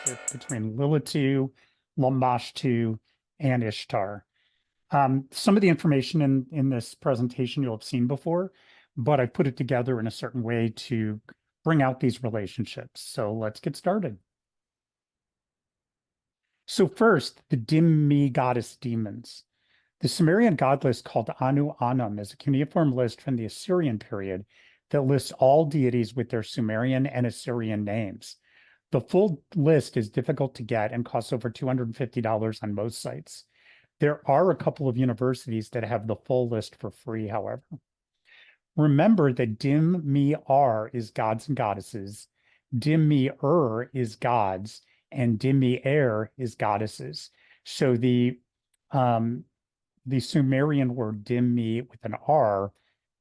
relationship between Lilitu, Lamashtu, and Ishtar. Some of the information in this presentation you'll have seen before, but I put it together in a certain way to bring out these relationships. So let's get started. So first, the Dim-Me goddess demons. The Sumerian god list called Anu Anum is a cuneiform list from the Assyrian period that lists all deities with their Sumerian and Assyrian names. The full list is difficult to get and costs over $250 on most sites. There are a couple of universities that have the full list for free, however. Remember that Dim-Me-Ar is gods and goddesses, Dim-Me-Er is gods, and Dim-Me-Er is goddesses. So the Sumerian word Dim-Me with an R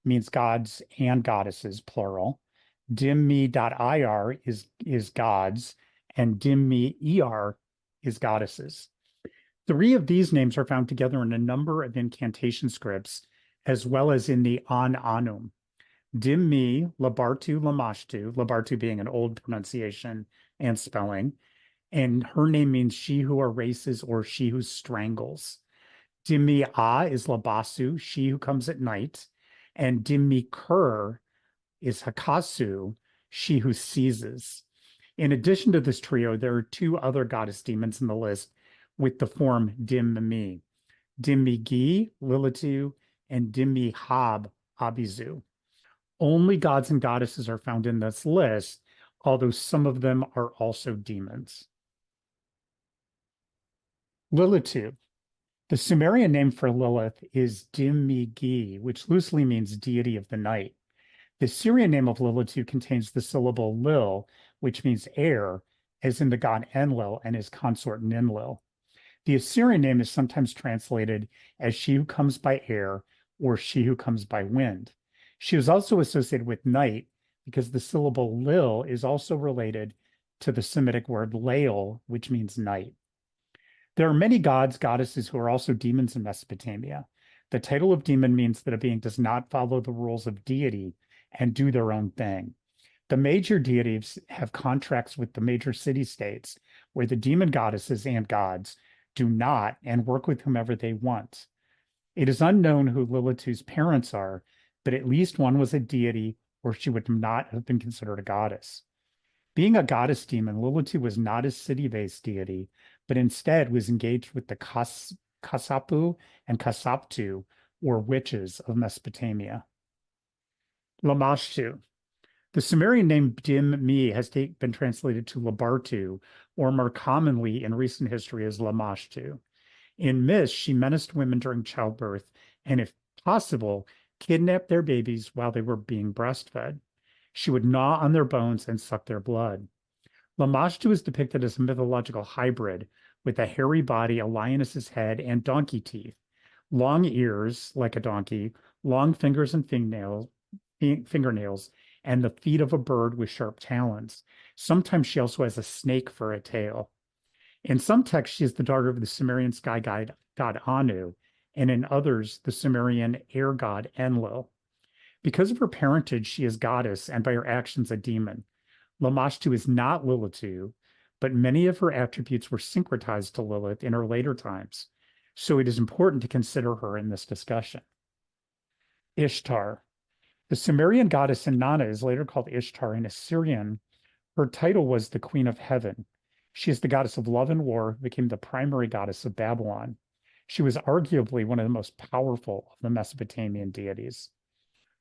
means gods and goddesses, plural. Dim-Me.ir is gods, and Dim-Me-Er is goddesses. Three of these names are found together in a number of incantation scripts, as well as in the An Anum. Dim-Me, Labartu, Lamashtu, Labartu being an old pronunciation and spelling, and her name means she who erases or she who strangles. Dim-Me-Ah is Labasu, she who comes at night, and Dim-Me-Kur is Hakasu, she who seizes. In addition to this trio, there are two other goddess demons in the list with the form Dim-Me. Dim-Me-Gi, Lilitu, and Dim-Me-Hab, Abizu. Only gods and goddesses are found in this list, although some of them are also demons. Lilitu. The Sumerian name for Lilith is Dim-Me-Gi, which loosely means deity of the night. The Syrian name of Lilitu contains the syllable Lil, which means air, as in the god Enlil and his consort Ninlil. The Assyrian name is sometimes translated as she who comes by air or she who comes by wind. She was also associated with night because the syllable Lil is also related to the Semitic word Lael, which means night. There are many gods, goddesses who are also demons in Mesopotamia. The title of demon means that a being does not follow the rules of deity and do their own thing. The major deities have contracts with the major city-states, where the demon goddesses and gods do not and work with whomever they want. It is unknown who Lilitu's parents are, but at least one was a deity, or she would not have been considered a goddess. Being a goddess demon, Lilitu was not a city-based deity, but instead was engaged with the Kasapu and Kasaptu, or witches of Mesopotamia. Lamashtu. The Sumerian name Dim-Me has been translated to Labartu, or more commonly in recent history as Lamashtu. In myths, she menaced women during childbirth and, if possible, kidnapped their babies while they were being breastfed. She would gnaw on their bones and suck their blood. Lamashtu is depicted as a mythological hybrid with a hairy body, a lioness's head, and donkey teeth, long ears like a donkey, long fingers and fingernails, and the feet of a bird with sharp talons. Sometimes she also has a snake for a tail. In some texts, she is the daughter of the Sumerian sky god Anu, and in others, the Sumerian air god Enlil. Because of her parentage, she is goddess, and by her actions, a demon. Lamashtu is not Lilitu, but many of her attributes were syncretized to Lilith in her later times, so it is important to consider her in this discussion. Ishtar. The Sumerian goddess Inanna is later called Ishtar in Assyrian. Her title was the Queen of Heaven. She is the goddess of love and war, who became the primary goddess of Babylon. She was arguably one of the most powerful of the Mesopotamian deities.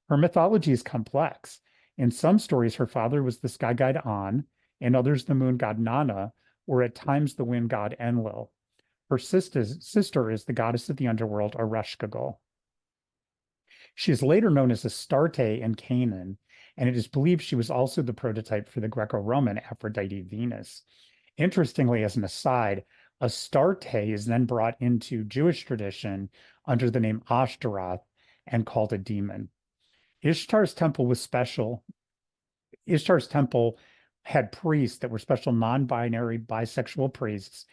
Her mythology is complex. In some stories, her father was the sky god An, in others the moon god Nana, or at times the wind god Enlil. Her sister is the goddess of the underworld, Ereshkigal. She is later known as Astarte in Canaan, and it is believed she was also the prototype for the Greco-Roman Aphrodite Venus. Interestingly, as an aside, Astarte is then brought into Jewish tradition under the name Ashtaroth and called a demon. Ishtar's temple was special. Ishtar's temple had priests that were special non-binary bisexual priests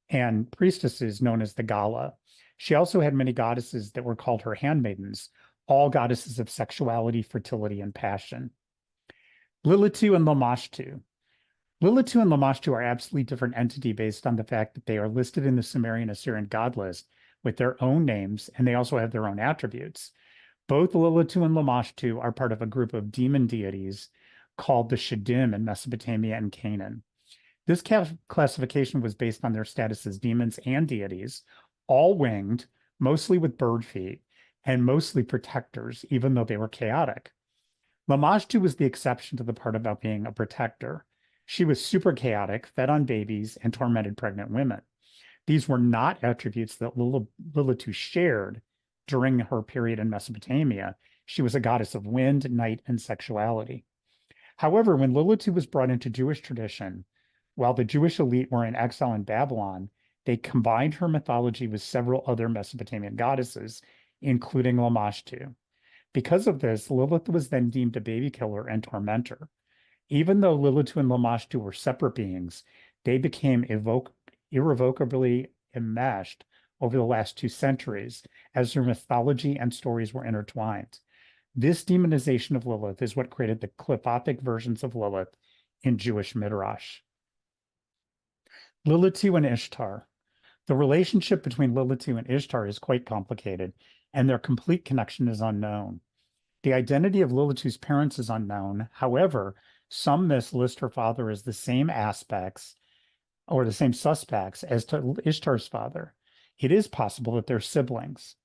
and priestesses known as the Gala. She also had many goddesses that were called her handmaidens, all goddesses of sexuality, fertility, and passion. Lilitu and Lamashtu. Lilitu and Lamashtu are absolutely different entity based on the fact that they are listed in the Sumerian Assyrian god list with their own names, and they also have their own attributes. Both Lilitu and Lamashtu are part of a group of demon deities called the Shadim in Mesopotamia and Canaan. This classification was based on their status as demons and deities, all winged, mostly with bird feet, and mostly protectors, even though they were chaotic. Lamashtu was the exception to the part about being a protector. She was super chaotic, fed on babies, and tormented pregnant women. These were not attributes that Lilitu shared during her period in Mesopotamia. She was a goddess of wind, night, and sexuality. However, when Lilitu was brought into Jewish tradition, while the Jewish elite were in exile in Babylon, they combined her mythology with several other Mesopotamian goddesses, including Lamashtu. Because of this, Lilith was then deemed a baby killer and tormentor. Even though Lilitu and Lamashtu were separate beings, they became irrevocably enmeshed over the last 2 centuries as their mythology and stories were intertwined. This demonization of Lilith is what created the qliphothic versions of Lilith in Jewish Midrash. Lilitu and Ishtar. The relationship between Lilitu and Ishtar is quite complicated, and their complete connection is unknown. The identity of Lilitu's parents is unknown. However, some myths list her father as the same aspects or the same suspects as to Ishtar's father. It is possible that they're siblings.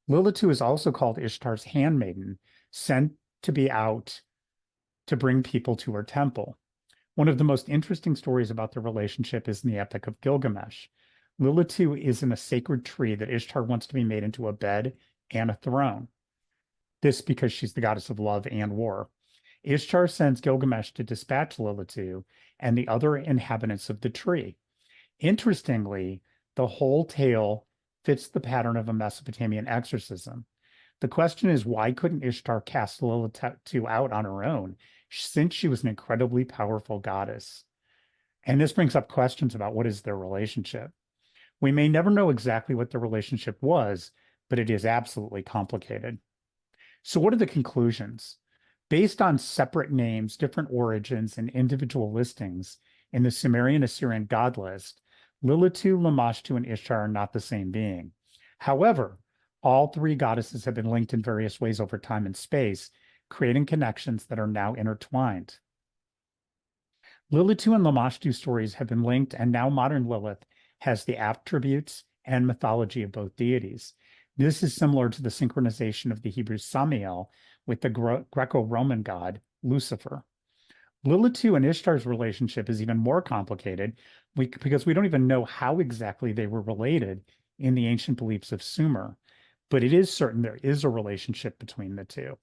Lilitu is also called Ishtar's handmaiden, sent to be out to bring people to her temple. One of the most interesting stories about their relationship is in the Epic of Gilgamesh. Lilitu is in a sacred tree that Ishtar wants to be made into a bed and a throne. This because she's the goddess of love and war. Ishtar sends Gilgamesh to dispatch Lilitu and the other inhabitants of the tree. Interestingly, the whole tale fits the pattern of a Mesopotamian exorcism. The question is, why couldn't Ishtar cast Lilitu out on her own, since she was an incredibly powerful goddess? And this brings up questions about what is their relationship. We may never know exactly what the relationship was, but it is absolutely complicated. So what are the conclusions? Based on separate names, different origins, and individual listings in the Sumerian Assyrian god list, Lilitu, Lamashtu, and Ishtar are not the same being. However, all three goddesses have been linked in various ways over time and space, creating connections that are now intertwined. Lilitu and Lamashtu stories have been linked, and now modern Lilith has the attributes and mythology of both deities. This is similar to the synchronization of the Hebrew Samiel with the Greco-Roman god Lucifer. Lilitu and Ishtar's relationship is even more complicated because we don't even know how exactly they were related in the ancient beliefs of Sumer, but it is certain there is a relationship between the two.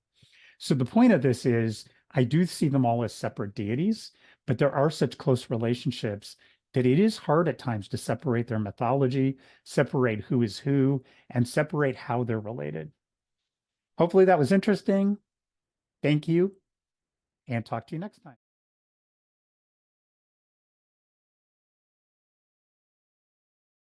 So the point of this is I do see them all as separate deities, but there are such close relationships that it is hard at times to separate their mythology, separate who is who, and separate how they're related. Hopefully that was interesting. Thank you, and talk to you next time.